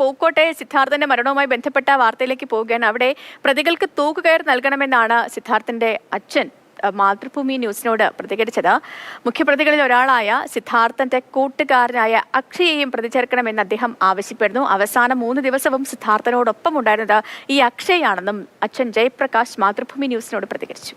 പൂക്കോട്ടെ സിദ്ധാർത്ഥന്റെ മരണവുമായി ബന്ധപ്പെട്ട വാർത്തയിലേക്ക് പോവുകയാണ്. അവിടെ പ്രതികൾക്ക് തൂക്കുകയർ നൽകണമെന്നാണ് സിദ്ധാർത്ഥന്റെ അച്ഛൻ മാതൃഭൂമി ന്യൂസിനോട് പ്രതികരിച്ചത്. മുഖ്യപ്രതികളിൽ ഒരാളായ സിദ്ധാർത്ഥന്റെ കൂട്ടുകാരനായ അക്ഷയെയും പ്രതി ചേർക്കണമെന്ന് അദ്ദേഹം ആവശ്യപ്പെടുന്നു. അവസാന 3 ദിവസവും സിദ്ധാർത്ഥനോടൊപ്പം ഉണ്ടായിരുന്നത് ഈ അക്ഷയാണെന്നും അച്ഛൻ ജയപ്രകാശ് മാതൃഭൂമി ന്യൂസിനോട് പ്രതികരിച്ചു.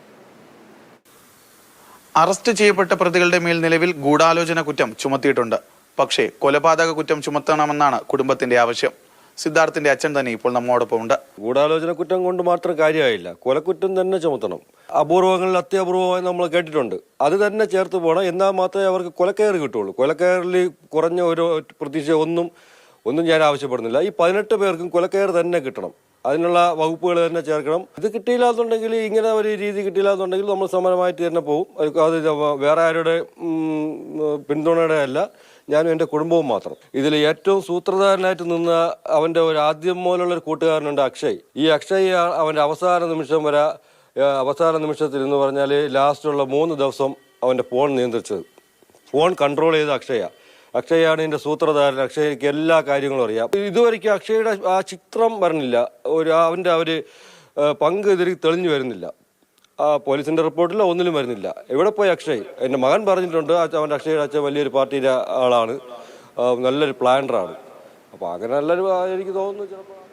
അറസ്റ്റ് ചെയ്യപ്പെട്ട പ്രതികളുടെ മേൽ നിലവിൽ ഗൂഢാലോചന കുറ്റം ചുമത്തിയിട്ടുണ്ട്. പക്ഷേ കൊലപാതക കുറ്റം ചുമത്തണമെന്നാണ് കുടുംബത്തിന്റെ ആവശ്യം. സിദ്ധാർത്ഥിന്റെ അച്ഛൻ തന്നെ ഇപ്പോൾ നമ്മോടൊപ്പം ഉണ്ട്. ഗൂഢാലോചന കുറ്റം കൊണ്ട് മാത്രം കാര്യമായില്ല, കൊലക്കുറ്റം തന്നെ ചുമത്തണം. അപൂർവങ്ങളിൽ അത്യപൂർവമായി നമ്മൾ കേട്ടിട്ടുണ്ട്. അത് തന്നെ ചേർത്ത് പോകണം, എന്നാൽ മാത്രമേ അവർക്ക് കൊലക്കയർ കിട്ടുള്ളൂ. കൊലക്കയറിൽ കുറഞ്ഞ ഒരു പ്രതീക്ഷ ഒന്നും ഞാൻ ആവശ്യപ്പെടുന്നില്ല. ഈ 18 പേർക്കും കൊലക്കയർ തന്നെ കിട്ടണം. അതിനുള്ള വകുപ്പുകൾ തന്നെ ചേർക്കണം. ഇത് കിട്ടിയില്ലാന്നുണ്ടെങ്കിൽ, ഇങ്ങനെ ഒരു രീതി കിട്ടിയില്ലാന്നുണ്ടെങ്കിൽ നമ്മൾ സമരമായിട്ട് തന്നെ പോകും. അത് വേറെ ആരുടെ പിന്തുണയുടെ അല്ല, ഞാനും എൻ്റെ കുടുംബവും മാത്രം. ഇതിൽ ഏറ്റവും സൂത്രധാരനായിട്ട് നിന്ന അവൻ്റെ ഒരു ആദ്യം മുതലുള്ളൊരു കൂട്ടുകാരനുണ്ട്, അക്ഷയ്. ഈ അക്ഷയ് അവൻ്റെ അവസാന നിമിഷത്തിൽ എന്ന് പറഞ്ഞാൽ ലാസ്റ്റുള്ള 3 ദിവസം അവൻ്റെ ഫോൺ നിയന്ത്രിച്ചത്, ഫോൺ കൺട്രോൾ ചെയ്ത അക്ഷയാണ് ഇതിൻ്റെ സൂത്രധാരൻ. അക്ഷയ്ക്ക് എല്ലാ കാര്യങ്ങളും അറിയാം. ഇതുവരെയ്ക്കും അക്ഷയുടെ ആ ചിത്രം വരണില്ല, അവൻ്റെ പങ്ക് ഇതിൽ തെളിഞ്ഞു വരുന്നില്ല. പോലീസിന്റെ റിപ്പോർട്ടിലോ ഒന്നിലും വരുന്നില്ല. എവിടെ പോയി അക്ഷയ്? എൻ്റെ മകൻ പറഞ്ഞിട്ടുണ്ട്, അവൻ്റെ അക്ഷയുടെ അച്ഛൻ വലിയൊരു പാർട്ടിയുടെ ആളാണ്, നല്ലൊരു പ്ലാനറാണ്. അപ്പോൾ അങ്ങനെ നല്ലൊരു എനിക്ക് തോന്നുന്നു ചിലപ്പോൾ